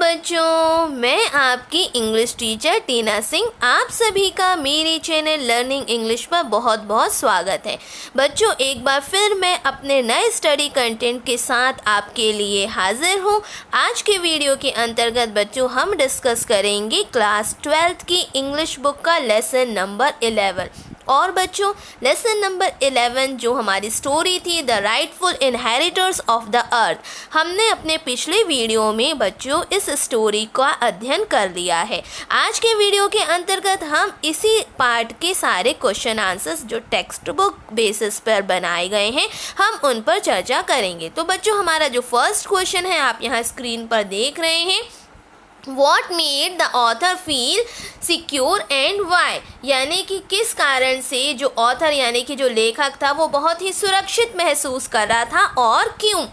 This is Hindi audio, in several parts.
बच्चों, मैं आपकी इंग्लिश टीचर टीना सिंह आप सभी का मेरे चैनल लर्निंग इंग्लिश पर बहुत बहुत स्वागत है। बच्चों, एक बार फिर मैं अपने नए स्टडी कंटेंट के साथ आपके लिए हाजिर हूँ। आज के वीडियो के अंतर्गत बच्चों हम डिस्कस करेंगे क्लास 12th की इंग्लिश बुक का लेसन नंबर 11। और बच्चों, लेसन नंबर 11 जो हमारी स्टोरी थी the rightful inheritors of the अर्थ, हमने अपने पिछले वीडियो में बच्चों इस स्टोरी का अध्ययन कर लिया है। आज के वीडियो के अंतर्गत हम इसी पार्ट के सारे क्वेश्चन आंसर्स जो टेक्स्ट बुक बेसिस पर बनाए गए हैं हम उन पर चर्चा करेंगे। तो बच्चों, हमारा जो फर्स्ट क्वेश्चन है आप यहाँ स्क्रीन पर देख रहे हैं, What made the author feel secure and why? यानी कि किस कारण से जो ऑथर यानी कि जो लेखक था वो बहुत ही सुरक्षित महसूस कर रहा था और क्यों?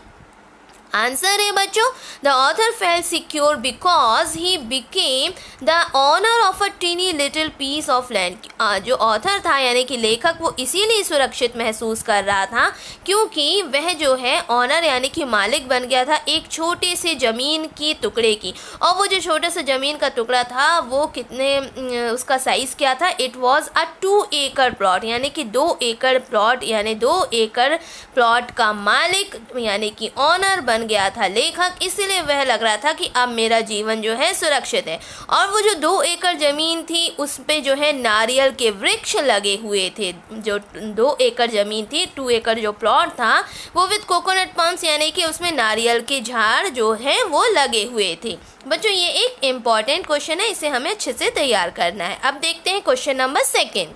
आंसर है बच्चों, the author felt secure because he became the owner of a tiny little piece of land. जो ऑथर था यानी कि लेखक वो इसीलिए सुरक्षित महसूस कर रहा था क्योंकि वह जो है ऑनर यानी कि मालिक बन गया था एक छोटे से ज़मीन की टुकड़े की। और वो जो छोटा सा ज़मीन का टुकड़ा था वो कितने उसका साइज़ क्या था? इट वॉज़ अ 2 एकड़ प्लॉट, यानी कि 2 एकड़ प्लॉट, यानी 2 एकड़ प्लॉट का मालिक यानी कि ऑनर बन गया था लेखक। इसीलिए वह लग रहा था कि अब मेरा जीवन जो है सुरक्षित है। और वो जो 2 एकड़ ज़मीन थी उस पे जो है नारियल के वृक्ष लगे हुए थे। जो 2 एकड़ ज़मीन थी, 2 एकड़ जो प्लॉट था वो विद कोकोनट पम्स यानी कि उसमें नारियल के झाड़ जो है वो लगे हुए थे। बच्चों, ये एक इम्पॉर्टेंट क्वेश्चन है, इसे हमें अच्छे से तैयार करना है। अब देखते हैं question number 2।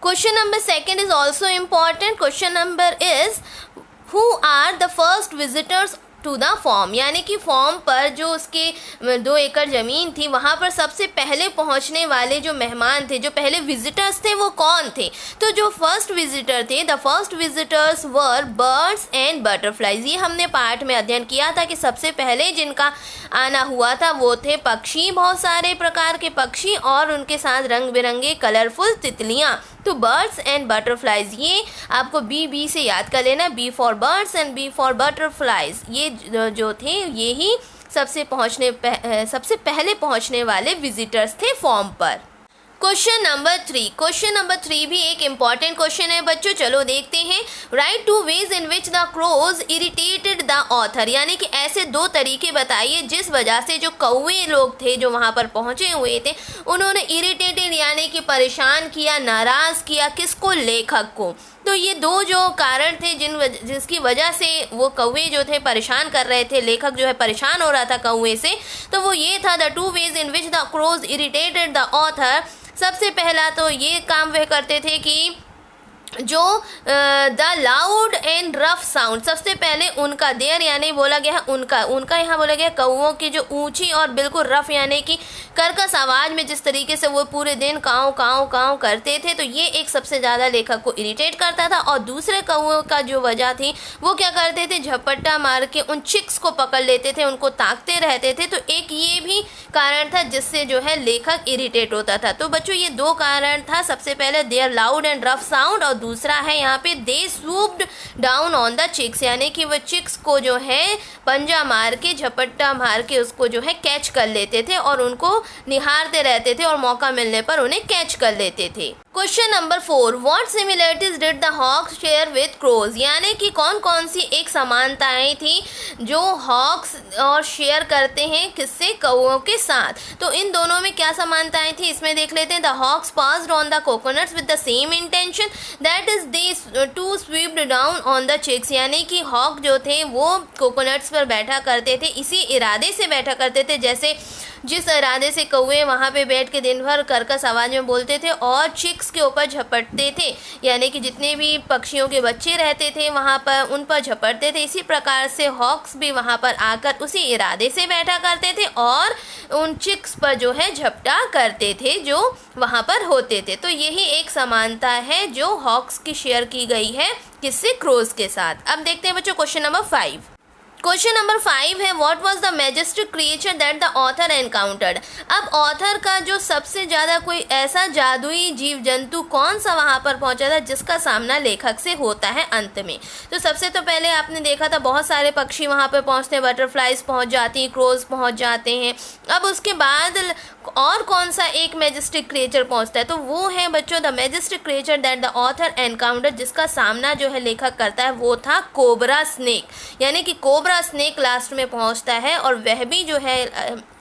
Question number 2 is also important. Question number is who are the first visitors to the farm, यानी कि फॉर्म पर जो उसके 2 एकड़ ज़मीन थी वहाँ पर सबसे पहले पहुँचने वाले जो मेहमान थे, जो पहले विजिटर्स थे वो कौन थे? तो जो फर्स्ट विजिटर थे, the first visitors were birds and butterflies. ये हमने पार्ट में अध्ययन किया था कि सबसे पहले जिनका आना हुआ था वो थे पक्षी, बहुत सारे प्रकार के पक्षी और उनके साथ रंग बिरंगे कलरफुल तितलियाँ। तो बर्ड्स एंड बटरफ्लाइज ये आपको बी से याद कर लेना, B for birds and B for butterflies. ये जो थे ये ही सबसे पहले पहुंचने वाले विजिटर्स थे फॉर्म पर। क्वेश्चन नंबर 3 भी एक इम्पॉर्टेंट क्वेश्चन है बच्चों, चलो देखते हैं। Write 2 ways in which the crows irritated the author, यानी कि ऐसे 2 तरीके बताइए जिस वजह से जो कौवे लोग थे जो वहाँ पर पहुँचे हुए थे उन्होंने इरिटेटेड यानी कि परेशान किया, नाराज़ किया किसको? लेखक को। तो ये 2 जो कारण थे जिसकी वजह से वो कौवे जो थे परेशान कर रहे थे, लेखक जो है परेशान हो रहा था कौवे से, तो वो ये था the 2 ways in which the crows irritated the author. सबसे पहला तो ये काम वह करते थे कि जो the loud and rough sound, सबसे पहले उनका देयर यानी बोला गया उनका यहाँ बोला गया कौवों की जो ऊंची और बिल्कुल रफ यानी कि कर्कश आवाज़ में जिस तरीके से वो पूरे दिन काँव काँव काँव करते थे, तो ये एक सबसे ज़्यादा लेखक को इरिटेट करता था। और दूसरे कौवों का जो वजह थी वो क्या करते थे? झपट्टा मार के उन चिक्स को पकड़ लेते थे, उनको ताकते रहते थे। तो एक ये भी कारण था जिससे जो है लेखक इरिटेट होता था। तो बच्चों, ये 2 कारण था, सबसे पहले there loud and rough sound और दूसरा है यहाँ पे they swooped down on the chicks, यानी कि वो चिक्स को जो है पंजा मार के झपट्टा मार के उसको जो है कैच कर लेते थे और उनको निहारते रहते थे और मौका मिलने पर उन्हें कैच कर लेते थे। Question number 4, what similarities did the hawks share with crows, यानी कि कौन कौन सी एक समानताएं थी जो हॉक्स और शेयर करते हैं किससे? कौवों के साथ। तो इन दोनों में क्या समानताएं थी इसमें देख लेते हैं। The hawks passed on the coconuts with the same intention that is they to sweeped down on the chicks, यानी कि हॉक जो थे वो कोकोनट्स पर बैठा करते थे, इसी इरादे से बैठा करते थे जैसे जिस इरादे से कौवे वहाँ पे बैठ के दिन भर कर्कश आवाज़ में बोलते थे और चिक्स के ऊपर झपटते थे, यानी कि जितने भी पक्षियों के बच्चे रहते थे वहाँ पर उन पर झपटते थे। इसी प्रकार से हॉक्स भी वहाँ पर आकर उसी इरादे से बैठा करते थे और उन चिक्स पर जो है झपटा करते थे जो वहाँ पर होते थे। तो यही एक समानता है जो हॉक्स की शेयर की गई है किससे? क्रोज के साथ। अब देखते हैं बच्चों क्वेश्चन नंबर 5। क्वेश्चन नंबर 5 है, what was the majestic creature that the author encountered. अब ऑथर का जो सबसे ज़्यादा कोई ऐसा जादुई जीव जंतु कौन सा वहाँ पर पहुँचा था जिसका सामना लेखक से होता है अंत में। तो सबसे तो पहले आपने देखा था बहुत सारे पक्षी वहाँ पर पहुँचते हैं, बटरफ्लाइज पहुँच जाती हैं, क्रोज पहुँच जाते हैं। अब उसके बाद और कौन सा एक मैजेस्टिक क्रिएचर पहुँचता है, तो वो है बच्चों the majestic creature that the author encounter, जिसका सामना जो है लेखक करता है वो था कोबरा स्नेक, यानी कि कोबरा स्नेक लास्ट में पहुंचता है और वह भी जो है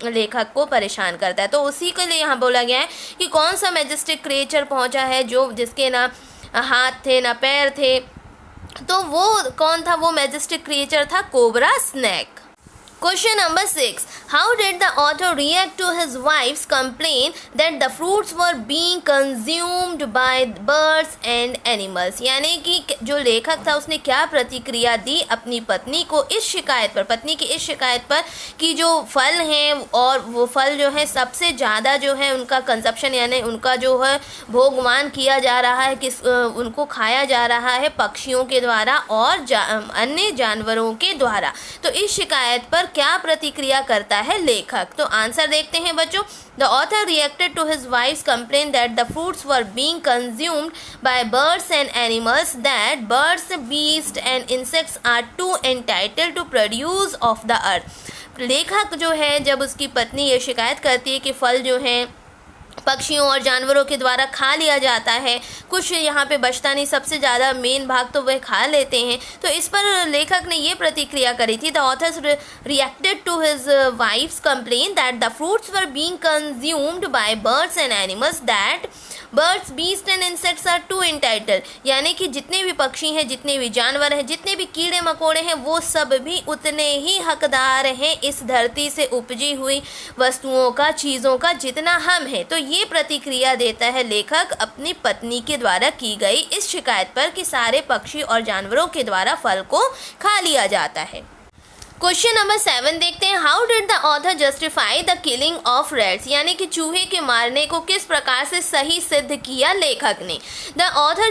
लेखक को परेशान करता है। तो उसी के लिए यहाँ बोला गया है कि कौन सा मैजेस्टिक क्रिएचर पहुंचा है जो जिसके ना हाथ थे ना पैर थे, तो वो कौन था, वो मैजेस्टिक क्रिएचर था cobra snake. Question number 6. How did the author react to his wife's complaint that the fruits were being consumed by birds and animals? यानी कि जो लेखक था उसने क्या प्रतिक्रिया दी अपनी पत्नी को इस शिकायत पर, पत्नी की इस शिकायत पर कि जो फल हैं और वो फल जो है सबसे ज़्यादा जो है उनका कंजप्शन यानी उनका जो है भोगवान किया जा रहा है, उनको खाया जा रहा है पक्षियों के द्वारा और अन्य जानवरों के द्वारा। तो इस शिकायत पर क्या प्रतिक्रिया करता है लेखक, तो आंसर देखते हैं बच्चों। The author reacted to his wife's complain that the fruits were being consumed by birds and animals, that birds, beast and insects are to entitled to produce of the earth. लेखक जो है जब उसकी पत्नी ये शिकायत करती है कि फल जो है पक्षियों और जानवरों के द्वारा खा लिया जाता है, कुछ यहाँ पे बचता नहीं, सबसे ज़्यादा मेन भाग तो वह खा लेते हैं, तो इस पर लेखक ने ये प्रतिक्रिया करी थी। The authors reacted to his wife's complain that the fruits were being consumed by birds and animals, that birds, beast and insects are to entitled, यानी कि जितने भी पक्षी हैं, जितने भी जानवर हैं, जितने भी कीड़े मकोड़े हैं, वो सब भी उतने ही हकदार हैं इस धरती से उपजी हुई वस्तुओं का, चीज़ों का, जितना हम हैं। तो ये प्रतिक्रिया देता है लेखक अपनी पत्नी के द्वारा की गई इस शिकायत पर कि सारे पक्षी और जानवरों के द्वारा फल को खा लिया जाता है। क्वेश्चन नंबर 7 देखते हैं, how did the author justify the killing of rats, यानी कि चूहे के मारने को किस प्रकार से सही सिद्ध किया लेखक ने। The author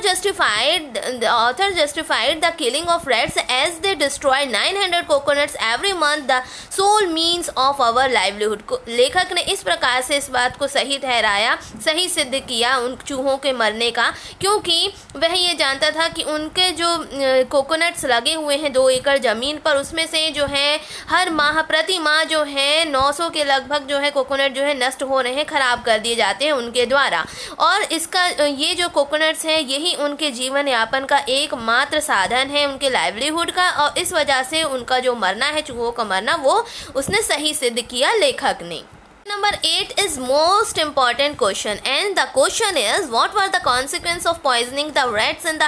justified the killing of rats as they destroy 900 coconuts every month, the sole means of our livelihood. लेखक ने इस प्रकार से इस बात को सही ठहराया, सही सिद्ध किया उन चूहों के मरने का, क्योंकि वह ये जानता था कि उनके जो कोकोनट्स लगे हुए हैं 2 एकड़ ज़मीन पर, उसमें से जो है हर माह प्रति माह जो है 900 के लगभग जो है कोकोनट जो है नष्ट हो रहे हैं, खराब कर दिए जाते हैं उनके द्वारा, और इसका ये जो कोकोनट्स हैं यही उनके जीवन यापन का एकमात्र साधन है, उनके लाइवलीहुड का, और इस वजह से उनका जो मरना है, चूहों का मरना, वो उसने सही सिद्ध किया लेखक ने। Number 8 is most important question, and the question is, what were the consequence of poisoning the rats in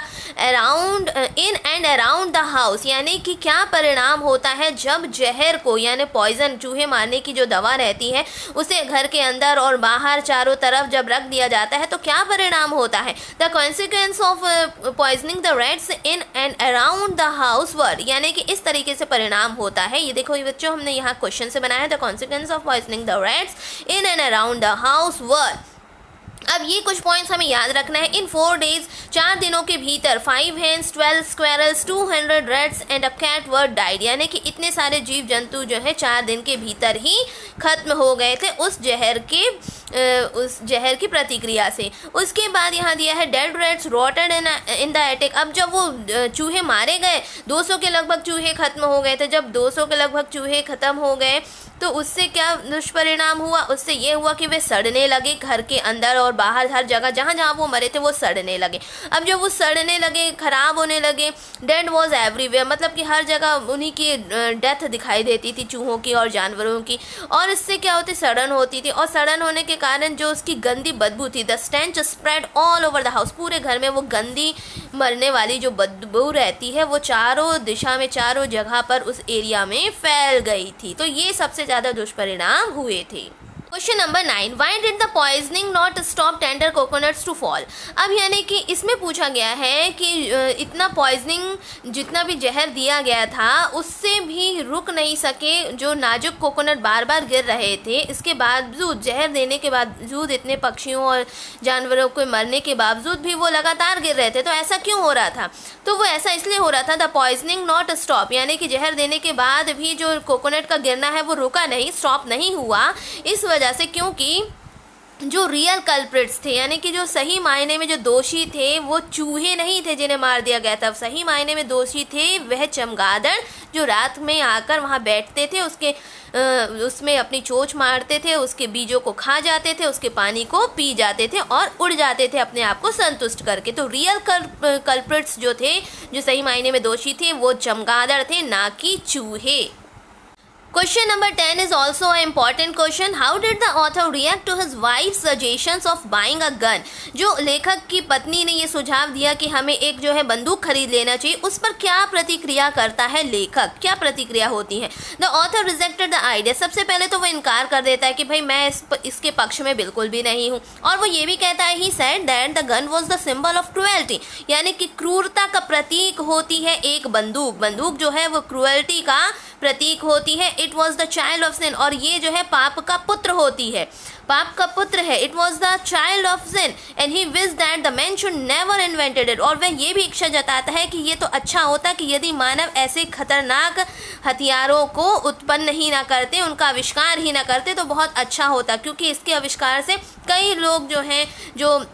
and around the house, यानी कि क्या परिणाम होता है जब जहर को यानी पॉइजन, चूहे मारने की जो दवा रहती है, उसे घर के अंदर और बाहर चारों तरफ जब रख दिया जाता है तो क्या परिणाम होता है। The consequence of poisoning the rats in and around the house were, यानी कि इस तरीके से परिणाम होता है। ये देखो ये बच्चों हमने यहाँ क्वेश्चन से बनाया, the consequence of poisoning the rats in and around the house were। अब ये कुछ पॉइंट्स हमें याद रखना है। इन 4 days, 4 दिनों के भीतर 5 hens, 12 squirrels, 200 rats and a cat were died, यानी कि इतने सारे जीव जंतु जो है 4 दिन के भीतर ही खत्म हो गए थे उस जहर की प्रतिक्रिया से। उसके बाद यहाँ दिया है dead rats rotted in the attic. अब जब वो चूहे मारे गए, 200 के लगभग चूहे खत्म हो गए थे। जब 200 के लगभग चूहे खत्म हो गए तो उससे क्या दुष्परिणाम हुआ, उससे ये हुआ कि वे सड़ने लगे घर के अंदर और बाहर, हर जगह जहाँ जहाँ वो मरे थे वो सड़ने लगे। अब जब वो सड़ने लगे, ख़राब होने लगे, डेड वॉज एवरीवेयर, मतलब कि हर जगह उन्हीं की डेथ दिखाई देती थी, चूहों की और जानवरों की, और इससे क्या होती, सड़न होती थी, और सड़न होने के कारण जो उसकी गंदी बदबू थी, the stench spread all over the house, पूरे घर में वो गंदी मरने वाली जो बदबू रहती है वो चारों दिशा में, चारों जगह पर उस एरिया में फैल गई थी। तो ये सबसे ज़्यादा दुष्परिणाम हुए थे। Question number 9, why did the poisoning not stop tender coconuts to fall. अब यानी कि इसमें पूछा गया है कि इतना पॉइजनिंग जितना भी जहर दिया गया था उससे भी रुक नहीं सके जो नाजुक कोकोनट बार बार गिर रहे थे। इसके बावजूद, जहर देने के बावजूद, इतने पक्षियों और जानवरों के मरने के बावजूद भी वो लगातार गिर रहे थे। तो ऐसा क्यों हो रहा था? तो वो ऐसा इसलिए हो रहा था, द पॉइजनिंग नॉट स्टॉप, यानी कि जहर देने के बाद भी जो कोकोनट का गिरना है वो रुका नहीं, स्टॉप नहीं हुआ। इस वजह से, क्योंकि जो रियल कल्प्रिट्स थे, यानी कि जो सही मायने में जो दोषी थे, वो चूहे नहीं थे जिन्हें मार दिया गया था। सही मायने में दोषी थे वह चमगादड़ जो रात में आकर वहाँ बैठते थे, उसमें अपनी चोंच मारते थे, उसके बीजों को खा जाते थे, उसके पानी को पी जाते थे और उड़ जाते थे अपने आप को संतुष्ट करके। तो रियल कल्प्रिट्स जो थे, जो सही मायने में दोषी थे, वो चमगादड़ थे, ना कि चूहे। Question number 10 is also an important question. How did the author react to his wife's suggestions of buying a gun? जो लेखक की पत्नी ने ये सुझाव दिया कि हमें एक जो है बंदूक खरीद लेना चाहिए, उस पर क्या प्रतिक्रिया करता है लेखक, क्या प्रतिक्रिया होती है? The author rejected the idea. सबसे पहले तो वो इनकार कर देता है कि भाई मैं इसके पक्ष में बिल्कुल भी नहीं हूँ, और वो ये भी कहता है he said that the gun was the symbol of cruelty, यानी कि क्रूरता का प्रतीक होती है एक बंदूक। बंदूक जो है वो क्रूएल्टी का प्रतीक होती है। It was the child of sin, और ये जो है पाप का पुत्र होती है, पाप का पुत्र है। It was the child of sin and he wish that the man should never invented it, और वह ये भी इच्छा जताता है कि ये तो अच्छा होता कि यदि मानव ऐसे खतरनाक हथियारों को उत्पन्न ही ना करते, उनका आविष्कार ही ना करते, तो बहुत अच्छा होता, क्योंकि इसके आविष्कार से कई लोग जो हैं, जो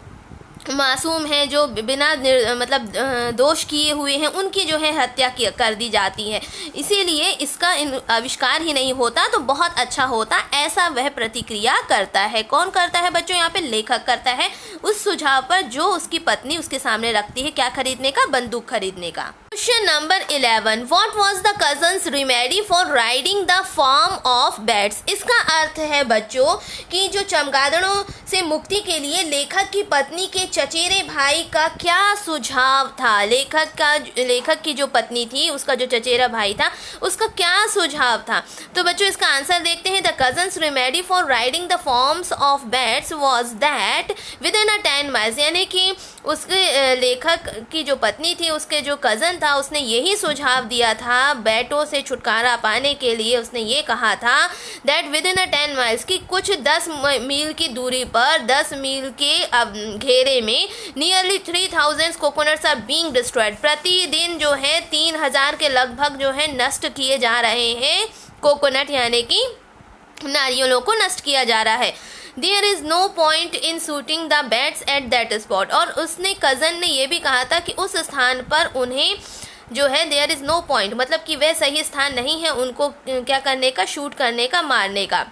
मासूम हैं, जो बिना मतलब दोष किए हुए हैं, उनकी जो है हत्या कर दी जाती है। इसीलिए इसका आविष्कार ही नहीं होता तो बहुत अच्छा होता, ऐसा वह प्रतिक्रिया करता है। कौन करता है बच्चों? यहाँ पे लेखक करता है उस सुझाव पर जो उसकी पत्नी उसके सामने रखती है। क्या खरीदने का? बंदूक खरीदने का। Question number 11, what was the cousins remedy for riding the form of bats. इसका अर्थ है बच्चों कि जो चमगादड़ों से मुक्ति के लिए लेखक की पत्नी के चचेरे भाई का क्या सुझाव था? लेखक की जो पत्नी थी, उसका जो चचेरा भाई था, उसका क्या सुझाव था? तो बच्चों इसका आंसर देखते हैं। The cousins remedy for riding the forms of bats was that with in 10 miles, यानी कि उसके लेखक की जो पत्नी थी, उसके जो कज़न था, उसने यही सुझाव दिया था बैटों से छुटकारा पाने के लिए। उसने ये कहा था दैट विद इन 10 माइल्स, की कुछ 10 मील की दूरी पर, 10 मील के घेरे में nearly 3000 coconuts are being destroyed, प्रतिदिन जो है 3000 के लगभग जो है नष्ट किए जा रहे हैं कोकोनट, यानी कि नारियलों को नष्ट किया जा रहा है। There is no point in shooting the bats at that spot, और उसने कज़न ने ये भी कहा था कि उस स्थान पर उन्हें जो है there is no point, मतलब कि वह सही स्थान नहीं है उनको क्या करने का, शूट करने का, मारने का।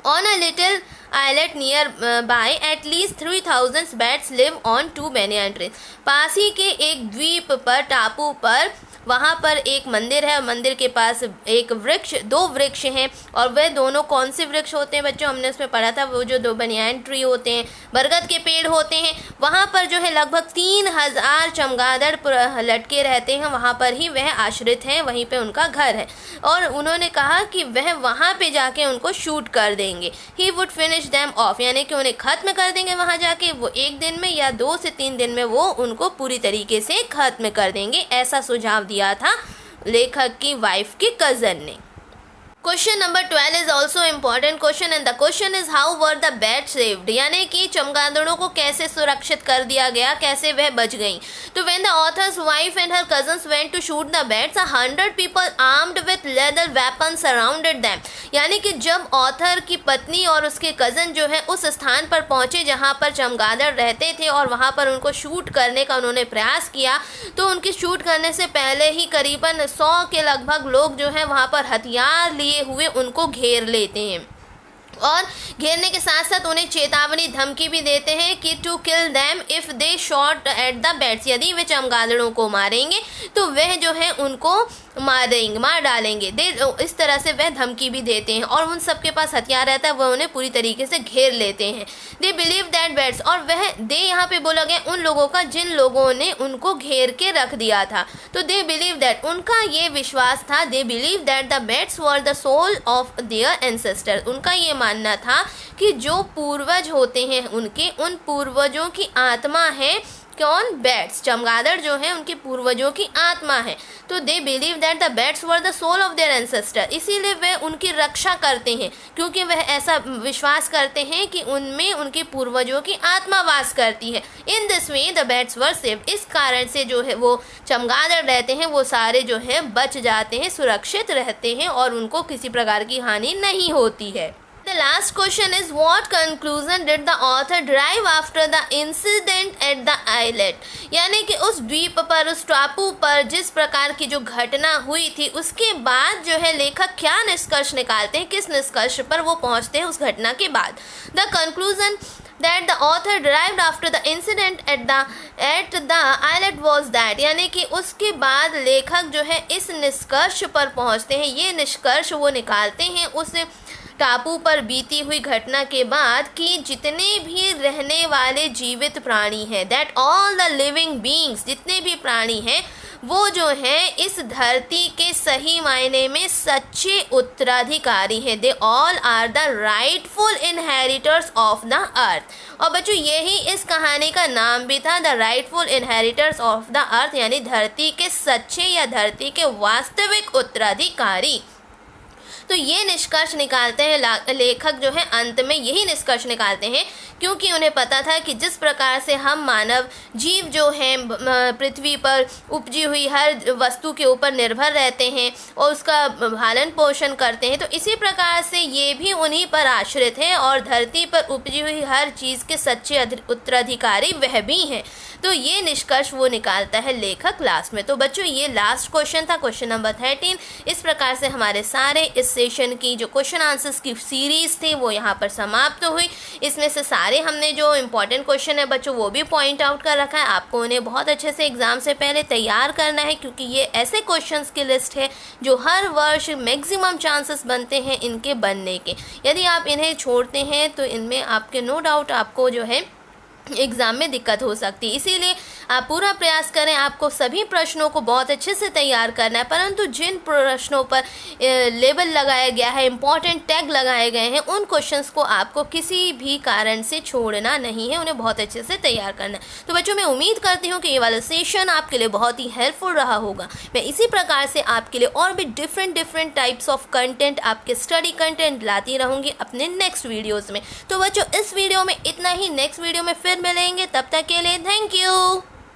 On a little islet nearby at least 3000 bats live on 2 banyan trees, पास ही के एक द्वीप पर, टापू पर, वहाँ पर एक मंदिर है, मंदिर के पास एक वृक्ष, 2 वृक्ष हैं, और वह दोनों कौन से वृक्ष होते हैं बच्चों? हमने उसमें पढ़ा था, वो जो 2 बनियान ट्री होते हैं, बरगद के पेड़ होते हैं। वहाँ पर जो है लगभग 3000 चमगादड़ लटके रहते हैं, वहाँ पर ही वह आश्रित हैं, वहीं पे उनका घर है, और उन्होंने कहा कि वह वहाँ पे जाके उनको शूट कर देंगे। He would finish them of, यानी कि उन्हें ख़त्म कर देंगे वहाँ जाके, वो 1 दिन में या 2 से 3 दिन में वो उनको पूरी तरीके से ख़त्म कर देंगे, ऐसा सुझाव दिया था लेखक की वाइफ की कज़न ने। Question number 12 is also important question and the question is how were the bats saved, यानी कि चमगादड़ों को कैसे सुरक्षित कर दिया गया, कैसे वह बच गई। तो when the author's wife and her cousins went to shoot the bats, 100 people armed with leather weapon surrounded them, यानी कि जब ऑथर की पत्नी और उसके कज़न जो है उस स्थान पर पहुंचे जहां पर चमगादड़ रहते थे और वहां पर उनको शूट करने का उन्होंने प्रयास किया, तो उनके शूट करने से पहले ही करीबन 100 के लगभग लोग जो है वहां पर हथियार लिए हुए उनको घेर लेते हैं, और घेरने के साथ साथ उन्हें चेतावनी, धमकी भी देते हैं कि to kill them if they shot at the bats, यदि वे चमगादड़ों को मारेंगे तो वह जो है उनको मार डालेंगे। दे इस तरह से वह धमकी भी देते हैं और उन सबके पास हथियार रहता है, वह उन्हें पूरी तरीके से घेर लेते हैं। दे बिलीव दैट बैट्स, और वह दे यहाँ पे बोला गया उन लोगों का जिन लोगों ने उनको घेर के रख दिया था। तो दे बिलीव दैट, उनका ये विश्वास था, they believe that the bats were the soul of their ancestor, उनका ये मानना था कि जो पूर्वज होते हैं उनके, उन पूर्वजों की आत्मा है। कौन? बैट्स, चमगादड़ जो है उनके पूर्वजों की आत्मा है। तो they believe that the bats were the soul of their ancestor, इसीलिए वे उनकी रक्षा करते हैं, क्योंकि वह ऐसा विश्वास करते हैं कि उनमें उनके पूर्वजों की आत्मा वास करती है। In this way the bats were saved, इस कारण से जो है वो चमगादड़ रहते हैं वो सारे जो है बच जाते हैं, सुरक्षित रहते हैं और उनको किसी प्रकार की हानि नहीं होती है। The last question is, what conclusion did the author derive after the incident at the islet? यानी कि उस द्वीप पर, उस टापू पर जिस प्रकार की जो घटना हुई थी, उसके बाद जो है लेखक क्या निष्कर्ष निकालते हैं, किस निष्कर्ष पर वो पहुंचते हैं उस घटना के बाद। The conclusion that the author derived after the incident at the islet was that, यानी कि उसके बाद लेखक जो है इस निष्कर्ष पर पहुंचते हैं, ये निष्कर्ष वो निकालते हैं उस टापू पर बीती हुई घटना के बाद कि जितने भी रहने वाले जीवित प्राणी हैं, that all the living beings, जितने भी प्राणी हैं वो जो हैं इस धरती के सही मायने में सच्चे उत्तराधिकारी हैं। They all are the rightful inheritors of the earth. और बच्चों यही इस कहानी का नाम भी था, the rightful inheritors of the earth, यानी धरती के सच्चे या धरती के वास्तविक उत्तराधिकारी। तो ये निष्कर्ष निकालते हैं लेखक जो है, अंत में यही निष्कर्ष निकालते हैं, क्योंकि उन्हें पता था कि जिस प्रकार से हम मानव जीव जो हैं पृथ्वी पर उपजी हुई हर वस्तु के ऊपर निर्भर रहते हैं और उसका पालन पोषण करते हैं, तो इसी प्रकार से ये भी उन्हीं पर आश्रित है और धरती पर उपजी हुई हर चीज़ के सच्चे उत्तराधिकारी वह भी हैं। तो ये निष्कर्ष वो निकालता है लेखक लास्ट में। तो बच्चों ये लास्ट क्वेश्चन था, क्वेश्चन नंबर 13। इस प्रकार से हमारे सारे इस सेशन की जो क्वेश्चन आंसर्स की सीरीज़ थी वो यहाँ पर समाप्त हुई। इसमें से सारे हमने जो इम्पोर्टेंट क्वेश्चन है बच्चों वो भी पॉइंट आउट कर रखा है। आपको उन्हें बहुत अच्छे से एग्ज़ाम से पहले तैयार करना है, क्योंकि ये ऐसे क्वेश्चंस की लिस्ट है जो हर वर्ष मैक्सिमम चांसेस बनते हैं इनके बनने के। यदि आप इन्हें छोड़ते हैं तो इनमें आपके नो डाउट आपको जो है एग्ज़ाम में दिक्कत हो सकती है। इसीलिए आप पूरा प्रयास करें, आपको सभी प्रश्नों को बहुत अच्छे से तैयार करना है, परंतु जिन प्रश्नों पर लेबल लगाया गया है, इम्पॉर्टेंट टैग लगाए गए हैं, उन क्वेश्चंस को आपको किसी भी कारण से छोड़ना नहीं है, उन्हें बहुत अच्छे से तैयार करना है। तो बच्चों मैं उम्मीद करती हूँ कि ये वाला सेशन आपके लिए बहुत ही हेल्पफुल रहा होगा। मैं इसी प्रकार से आपके लिए और भी डिफरेंट टाइप्स ऑफ कंटेंट, आपके स्टडी कंटेंट लाती रहूँगी अपने नेक्स्ट वीडियोज़ में। तो बच्चों इस वीडियो में इतना ही, नेक्स्ट वीडियो में फिर मिलेंगे, तब तक के लिए थैंक यू।